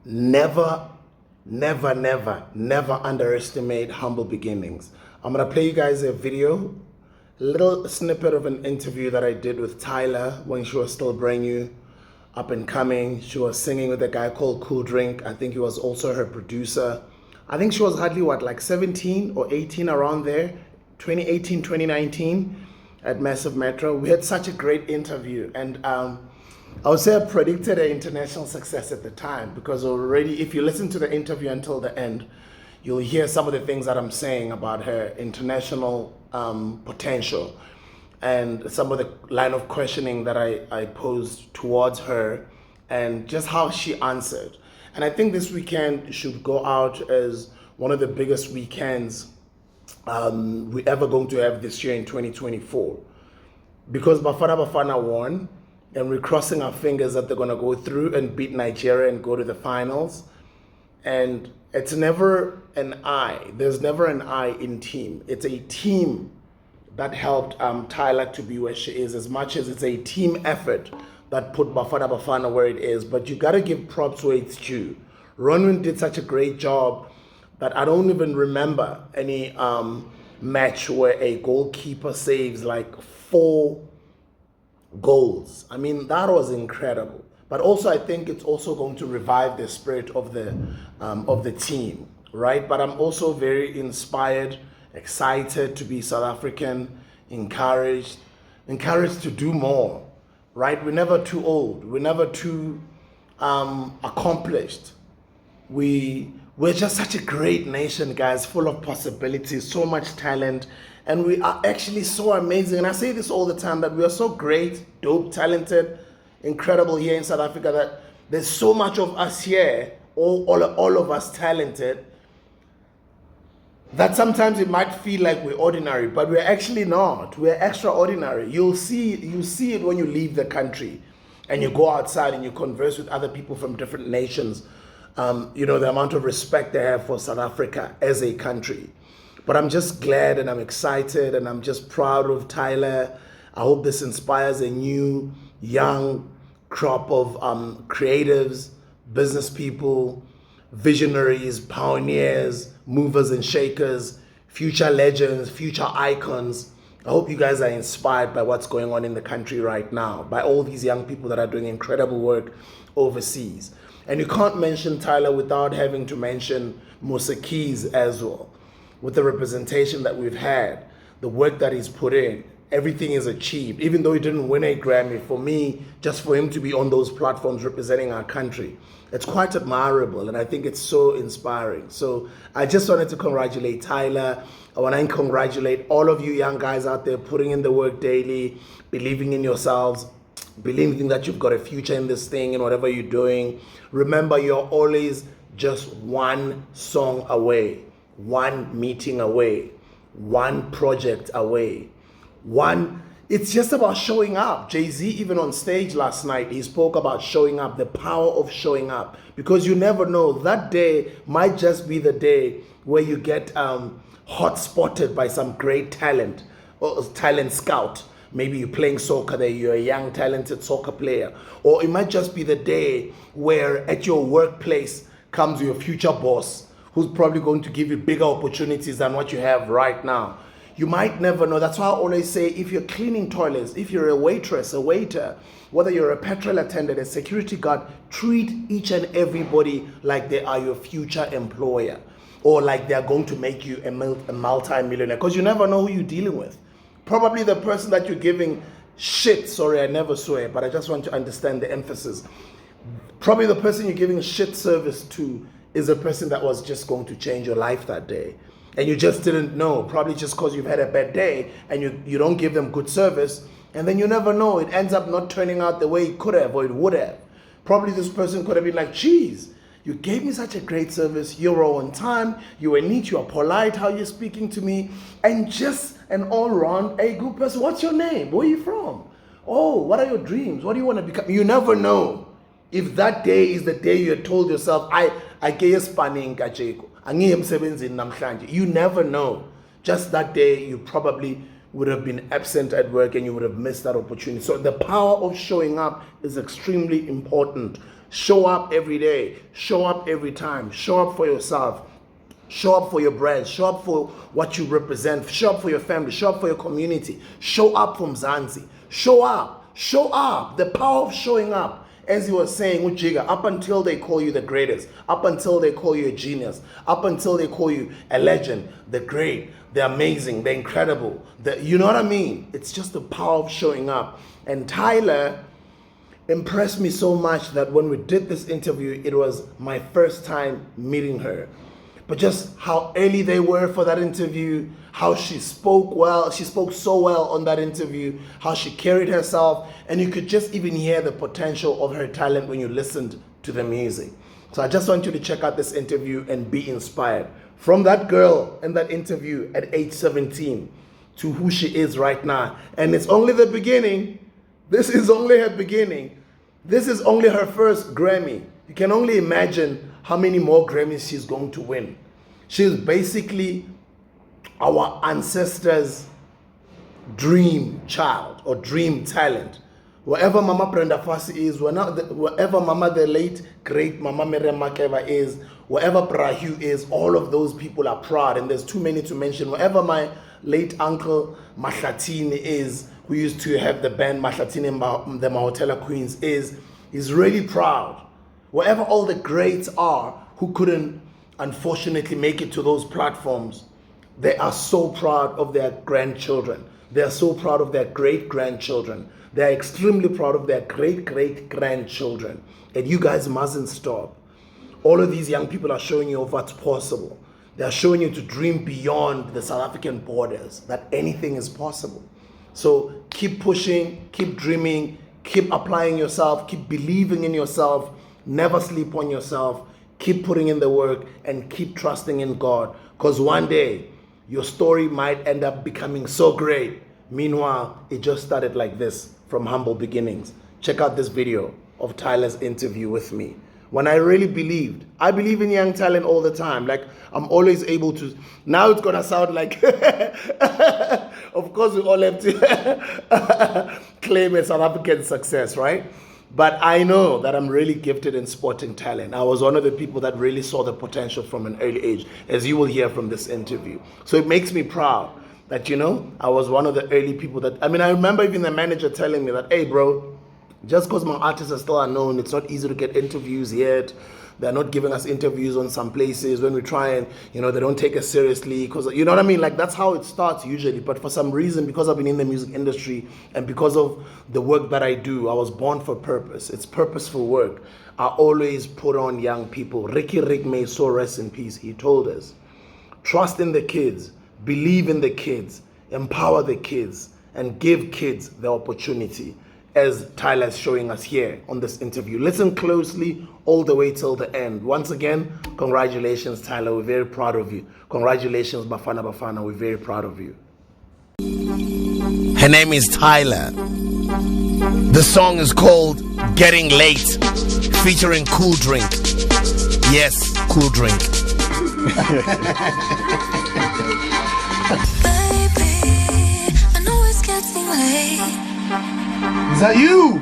Never, never underestimate humble beginnings. I'm gonna play you guys a video, a little snippet of an interview that I did with Tyla when she was still brand new, up and coming. She was singing with a guy called Cool Drink. I think he was also her producer. I think she was hardly like 17 or 18 around there, 2018, 2019 at Massive Metro. We had such a great interview, and I would say I predicted an international success at the time, because already, if you listen to the interview until the end, you'll hear some of the things that I'm saying about her international potential and some of the line of questioning that I posed towards her and just how she answered. And I think this weekend should go out as one of the biggest weekends we ever going to have this year in 2024. Because Bafana won, and we're crossing our fingers that they're going to go through and beat Nigeria and go to the finals. And it's never an I. There's never an I in team. It's a team that helped Tyla to be where she is, as much as it's a team effort that put Bafana where it is. But you got to give props where it's due. Ronwin did such a great job that I don't even remember any match where a goalkeeper saves like 4 goals. I mean, that was incredible. But also, I think it's also going to revive the spirit of the team, right? But I'm also very inspired, excited to be South African, encouraged to do more, right? We're never too old. We're never too accomplished. We're just such a great nation, guys, full of possibilities, so much talent, and we are actually so amazing. And I say this all the time, that we are so great, dope, talented, incredible here in South Africa, that there's so much of us here, all of us talented, that sometimes it might feel like we're ordinary, but we're actually not. We're extraordinary. You see it when you leave the country and you go outside and you converse with other people from different nations. The amount of respect they have for South Africa as a country. But I'm just glad and I'm excited and I'm just proud of Tyla. I hope this inspires a new, young crop of creatives, business people, visionaries, pioneers, movers and shakers, future legends, future icons. I hope you guys are inspired by what's going on in the country right now, by all these young people that are doing incredible work overseas. And you can't mention Tyla without having to mention Musa Keys as well. With the representation that we've had, the work that he's put in, everything is achieved. Even though he didn't win a Grammy, for me, just for him to be on those platforms representing our country, it's quite admirable, and I think it's so inspiring. So I just wanted to congratulate Tyla. I want to congratulate all of you young guys out there putting in the work daily, believing in yourselves, believing that you've got a future in this thing and whatever you're doing. Remember, you're always just one song away, one meeting away, one project away, it's just about showing up. Jay-Z, even on stage last night, he spoke about showing up, the power of showing up, because you never know, that day might just be the day where you get hot spotted by some great talent or talent scout. Maybe you're playing soccer there, you're a young, talented soccer player. Or it might just be the day where at your workplace comes your future boss, who's probably going to give you bigger opportunities than what you have right now. You might never know. That's why I always say, if you're cleaning toilets, if you're a waitress, a waiter, whether you're a petrol attendant, a security guard, treat each and everybody like they are your future employer, or like they're going to make you a multi-millionaire, because you never know who you're dealing with. Probably the person that you're giving shit, sorry, I never swear, but I just want to understand the emphasis. Probably the person you're giving shit service to is a person that was just going to change your life that day. And you just didn't know, probably just because you've had a bad day and you don't give them good service. And then you never know, it ends up not turning out the way it could have or it would have. Probably this person could have been like, geez, you gave me such a great service, you were on time, you were neat, you are polite, how you're speaking to me, and just an all-round, a good person. What's your name? Where are you from? Oh, what are your dreams? What do you want to become? You never know. If that day is the day you told yourself, I gave spanning kacheko, you never know. Just that day, you probably would have been absent at work and you would have missed that opportunity. So the power of showing up is extremely important. Show up every day. Show up every time. Show up for yourself. Show up for your brand. Show up for what you represent. Show up for your family. Show up for your community. Show up from Mzansi. Show up. Show up. The power of showing up. As you were saying, Ujiga, up until they call you the greatest, up until they call you a genius, up until they call you a legend, the great, the amazing, the incredible, you know what I mean? It's just the power of showing up. And Tyla impressed me so much that when we did this interview, it was my first time meeting her. But just how early they were for that interview, how she spoke well, she spoke so well on that interview, how she carried herself, and you could just even hear the potential of her talent when you listened to the music. So I just want you to check out this interview and be inspired. From that girl in that interview at age 17 to who she is right now. And it's only the beginning. This is only her beginning. This is only her first Grammy. You can only imagine how many more Grammys she's going to win. She's basically our ancestors' dream child or dream talent. Wherever Mama Brenda Fassie is, wherever Mama the late, great Mama Miriam Makeba is, wherever Brahu is, all of those people are proud, and there's too many to mention. Wherever my late uncle Mahlatini is, who used to have the band Mahlatini and the Mahotela Queens is, he's really proud. Wherever all the greats are who couldn't unfortunately make it to those platforms, they are so proud of their grandchildren. They are so proud of their great-grandchildren. They are extremely proud of their great-great-grandchildren. And you guys mustn't stop. All of these young people are showing you what's possible. They are showing you to dream beyond the South African borders, that anything is possible. So keep pushing, keep dreaming, keep applying yourself, keep believing in yourself, never sleep on yourself, keep putting in the work, and keep trusting in God. Because one day, your story might end up becoming so great. Meanwhile, it just started like this, from humble beginnings. Check out this video of Tyla's interview with me. When I really believed, I believe in young talent all the time. Like, I'm always able to, now it's gonna sound like, of course we all have to claim a South African success, right? But I know that I'm really gifted in sporting talent. I was one of the people that really saw the potential from an early age, as you will hear from this interview. So it makes me proud that, you know, I was one of the early people that, I mean, I remember even the manager telling me that, hey bro, just because my artists are still unknown, it's not easy to get interviews yet. They're not giving us interviews on some places. When we try and, you know, they don't take us seriously because, you know what I mean? Like, that's how it starts usually. But for some reason, because I've been in the music industry and because of the work that I do, I was born for purpose. It's purposeful work. I always put on young people. Ricky Rick may so rest in peace. He told us, trust in the kids, believe in the kids, empower the kids, and give kids the opportunity, as Tyla is showing us here on this interview. Listen closely all the way till the end. Once again, congratulations, Tyla. We're very proud of you. Congratulations, Bafana. We're very proud of you. Her name is Tyla. The song is called Getting Late, featuring Cool Drink. Yes, Cool Drink. Baby, I know it's getting late. Is that you?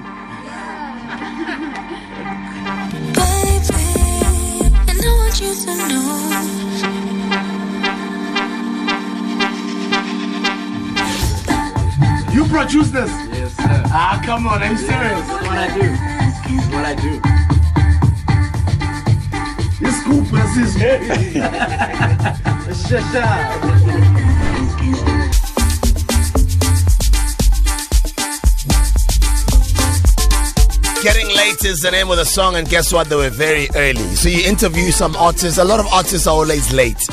Baby, and I want you to know. You produced this? Yes, sir. Ah, come on, I'm serious. That's what I do. That's what I do. This cool person is Shut up. Getting Late is the name of the song, and guess what? They were very early. So you interview some artists. A lot of artists are always late.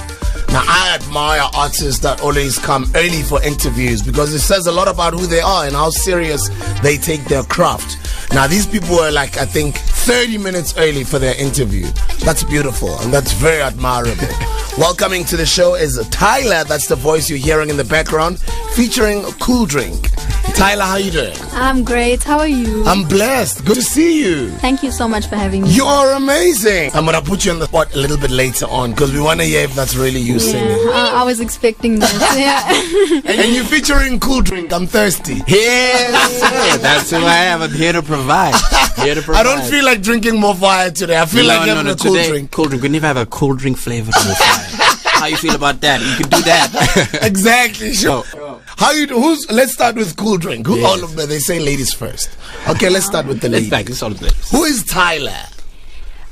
Now, I admire artists that always come early for interviews because it says a lot about who they are and how serious they take their craft. Now, these people were like, I think, 30 minutes early for their interview. That's beautiful, and that's very admirable. Welcoming to the show is Tyla. That's the voice you're hearing in the background, featuring Cool Drink. Tyla, how you doing? I'm great. How are you? I'm blessed. Good to see you. Thank you so much for having me. You are amazing. I'm gonna put you on the spot a little bit later on because we want to hear if that's really you singing. I was expecting that. Yeah. And you're featuring Cool Drink. I'm thirsty. Yes, that's who I am. I'm here to provide. Here to provide. I don't feel like drinking more fire today. I feel like having a cool today, drink. Cool drink. We never have a cool drink flavored more fire. How you feel about that? You can do that. Exactly. Sure. How you do? Let's start with Cool Drink. Who? All of them. They say ladies first. Okay, let's start with the ladies. Who is Tyla?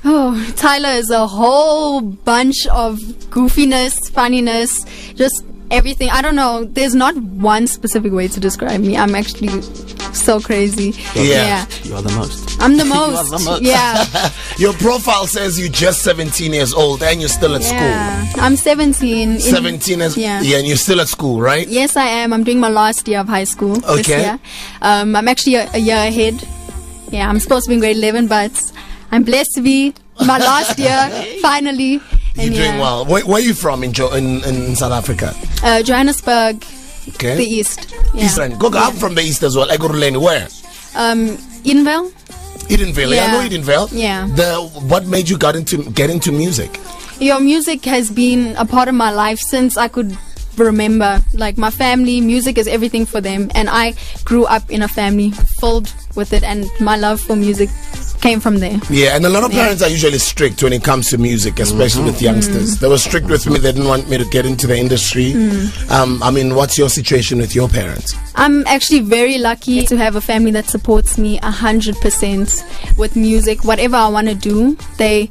Oh, Tyla is a whole bunch of goofiness, funniness, just everything. I don't know. There's not one specific way to describe me. I'm actually so crazy. Yeah. You are the most. I'm the You most. are the most. Yeah. Your profile says you're just 17 years old and you're still at school. I'm 17. 17 and and you're still at school, right? Yes, I am. I'm doing my last year of high school this Okay. year. I'm actually a year ahead. Yeah, I'm supposed to be in grade 11, but I'm blessed to be my last year, finally. You're doing well. Where are you from in South Africa? Johannesburg, Okay. the East. Yeah. East Rand. Go up from the East as well. Ekurhuleni, where? Edenvale. Edenvale. I Yeah. know Edenvale. Yeah. What made you get into music? Your music has been a part of my life since I could remember. Like my family, music is everything for them, and I grew up in a family filled with it, and my love for music came from there. Yeah, and a lot of parents are usually strict when it comes to music, especially with youngsters. They were strict with me. They didn't want me to get into the industry. I mean, what's your situation with your parents? I'm actually very lucky to have a family that supports me 100% with music. Whatever I want to do, they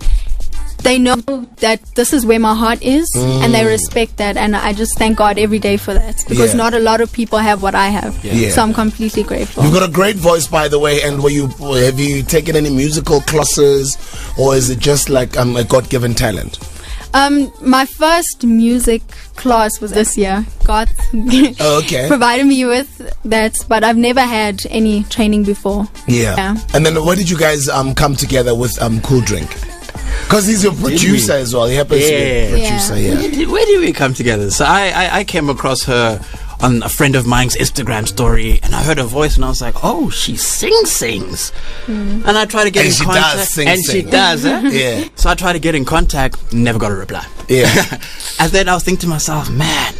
know that this is where my heart is, and they respect that, and I just thank God every day for that, because not a lot of people have what I have. Yeah. So I'm completely grateful. You've got a great voice, by the way. And have you taken any musical classes, or is it just like a God-given talent? My first music class was this year. God Okay. provided me with that, but I've never had any training before. Yeah. And then where did you guys come together with Cool Drink? Because he's your producer as well. He happens to be a producer, yeah. Where did we come together? So I came across her on a friend of mine's Instagram story, and I heard her voice, and I was like, oh, she sings. And I tried to get in contact. And she does, huh? Yeah. So I tried to get in contact, never got a reply. Yeah. And then I was thinking to myself, man,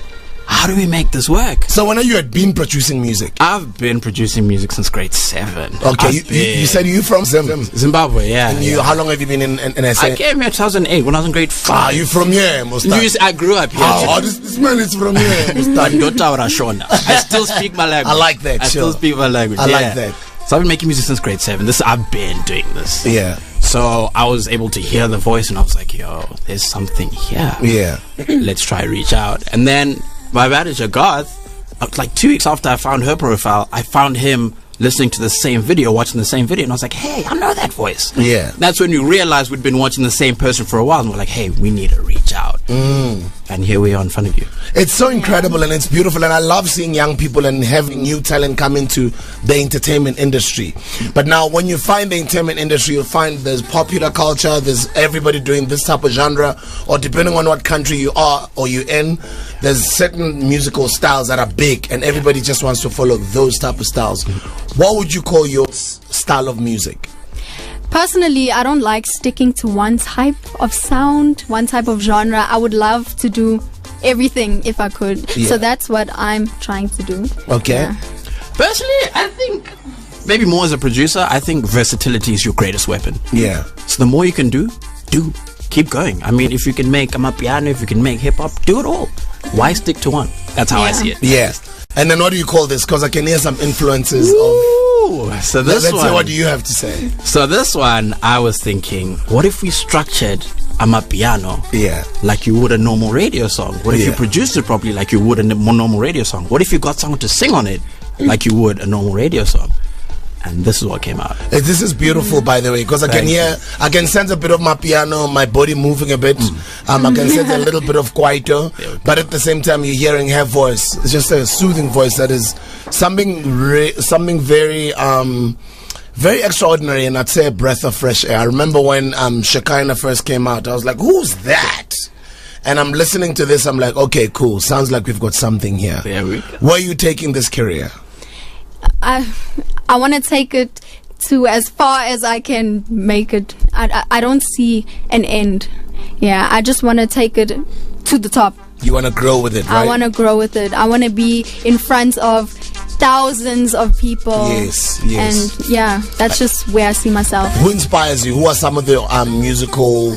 how do we make this work? So when you had been producing music? I've been producing music since grade 7. Okay, you said you from Zimbabwe, yeah. And yeah. how long have you been in SA? I came here in 2008 when I was in grade 5. Ah, you from here, Mustard? I grew up here. This man is from here, Mustard. I still speak my language. I like that. I still speak my language. I like that. So I've been making music since grade 7. I've been doing this. Yeah. So I was able to hear the voice, and I was like, yo, there's something here. Yeah. Let's try to reach out. And then my manager, Garth, like 2 weeks after I found her profile, I found him listening to the same video, watching the same video, and I was like, hey, I know that voice. Yeah. That's when we realized we'd been watching the same person for a while, and we're like, hey, we need to reach out. And here we are in front of you. It's so incredible and it's beautiful, and I love seeing young people and having new talent come into the entertainment industry. But now when you find the entertainment industry, you'll find there's popular culture, there's everybody doing this type of genre, or depending on what country you are or you're in, there's certain musical styles that are big, and everybody just wants to follow those type of styles. What would you call your style of music? Personally, I don't like sticking to one type of sound, one type of genre. I would love to do everything if I could. Yeah. So that's what I'm trying to do. Okay. Yeah. Personally, I think maybe more as a producer, I think versatility is your greatest weapon. Yeah. So the more you can do. Keep going. I mean, if you can make amapiano, if you can make hip hop, do it all. Why stick to one? That's how I see it. Yeah. And then what do you call this? Because I can hear some influences of... So this Let's one... see, what do you have to say? So this one, I was thinking, what if we structured amapiano like you would a normal radio song? What if you produced it properly like you would a normal radio song? What if you got someone to sing on it like you would a normal radio song? And this is what came out. This is beautiful, by the way, because I can sense a bit of my piano, my body moving a bit. I can sense a little bit of kwaito, but at the same time, you're hearing her voice. It's just a soothing voice that is something very very extraordinary, and I'd say a breath of fresh air. I remember when Shekinah first came out, I was like, who's that? And I'm listening to this, I'm like, okay, cool, sounds like we've got something here. There we go. Where are you taking this career? I want to take it to as far as I can make it. I don't see an end. Yeah, I just want to take it to the top. You want to grow with it, right? I want to grow with it. I want to be in front of thousands of people. Yes. And yeah, that's just where I see myself. Who inspires you? Who are some of the musical,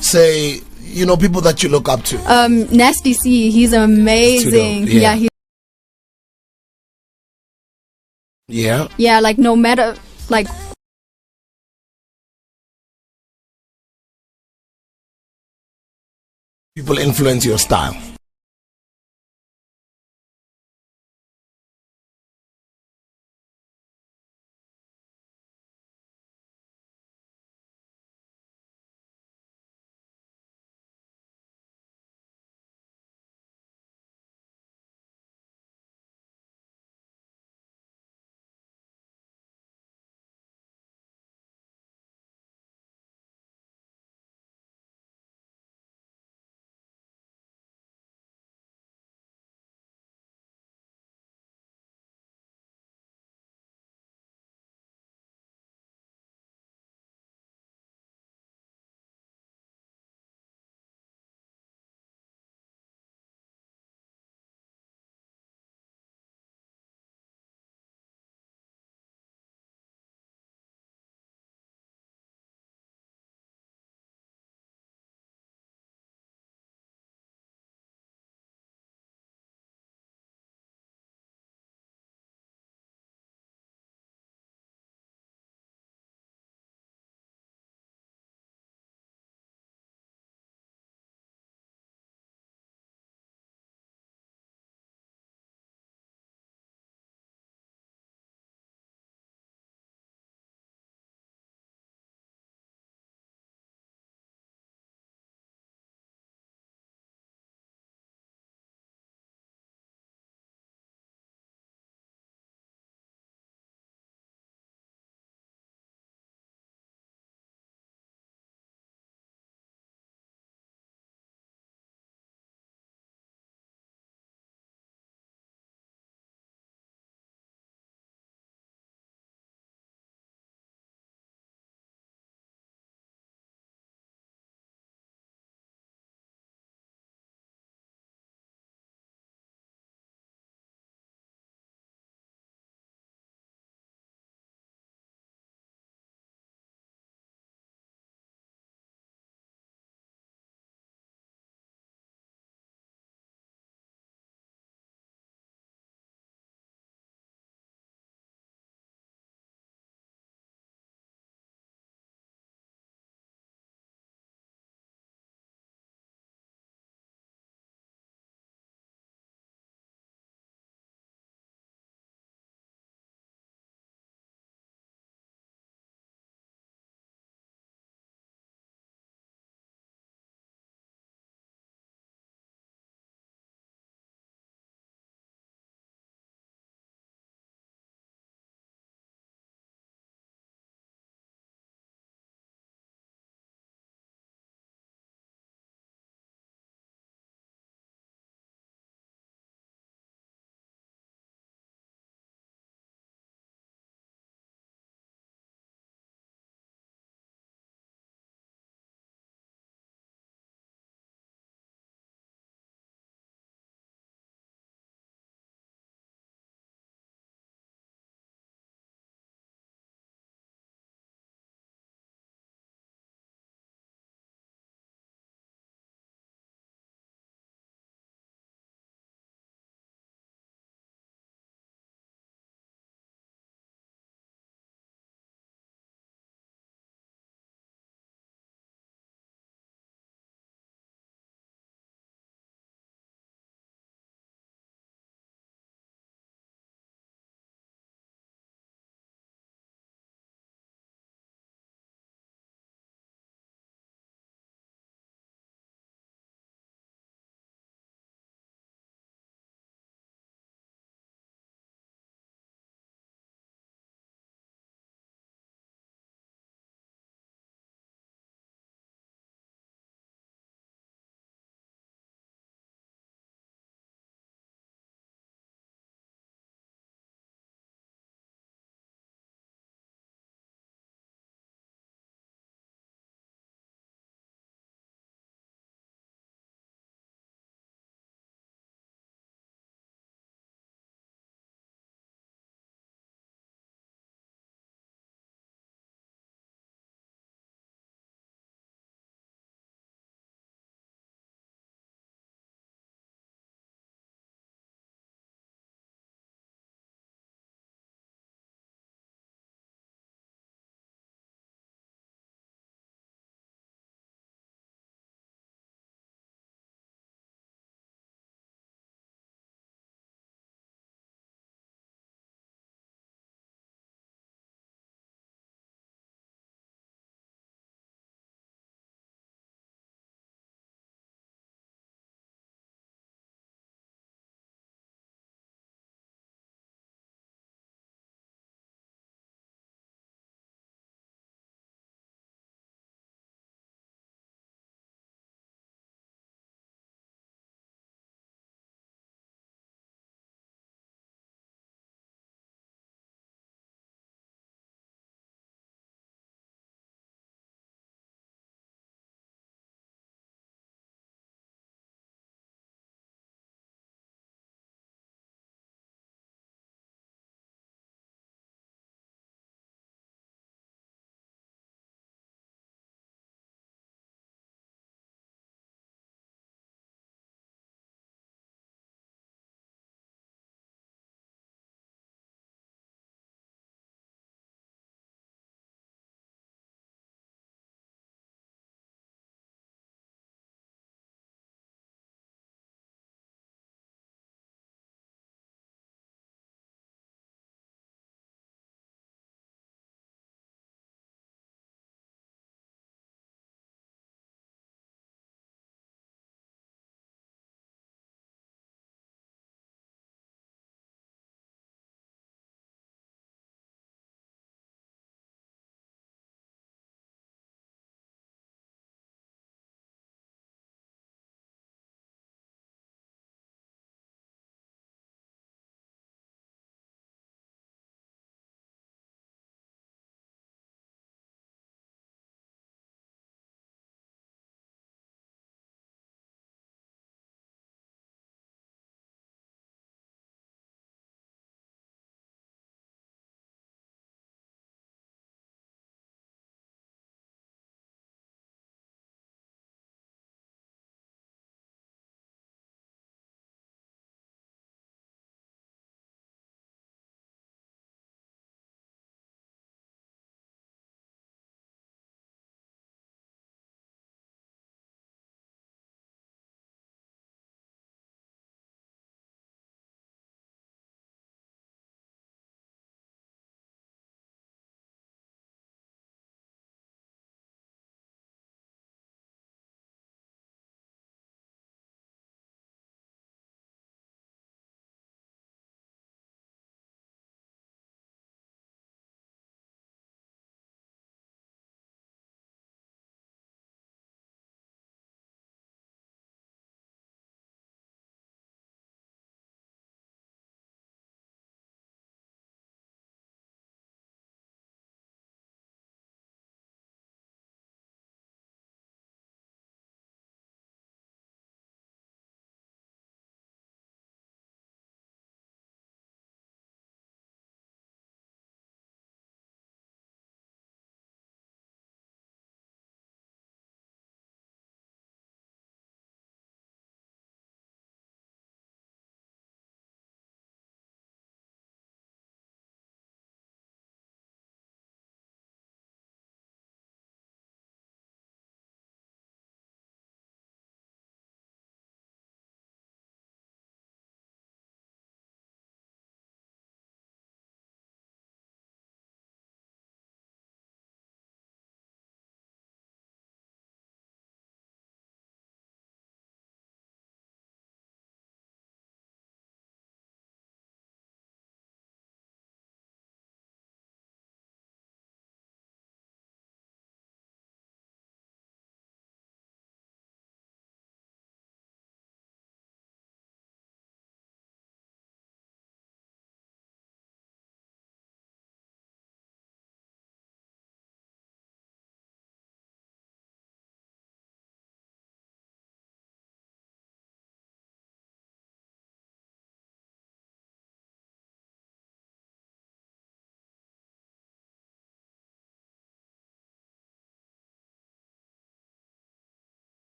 say, people that you look up to? Nasty C, he's amazing. Yeah, like no matter, like, people influence your style.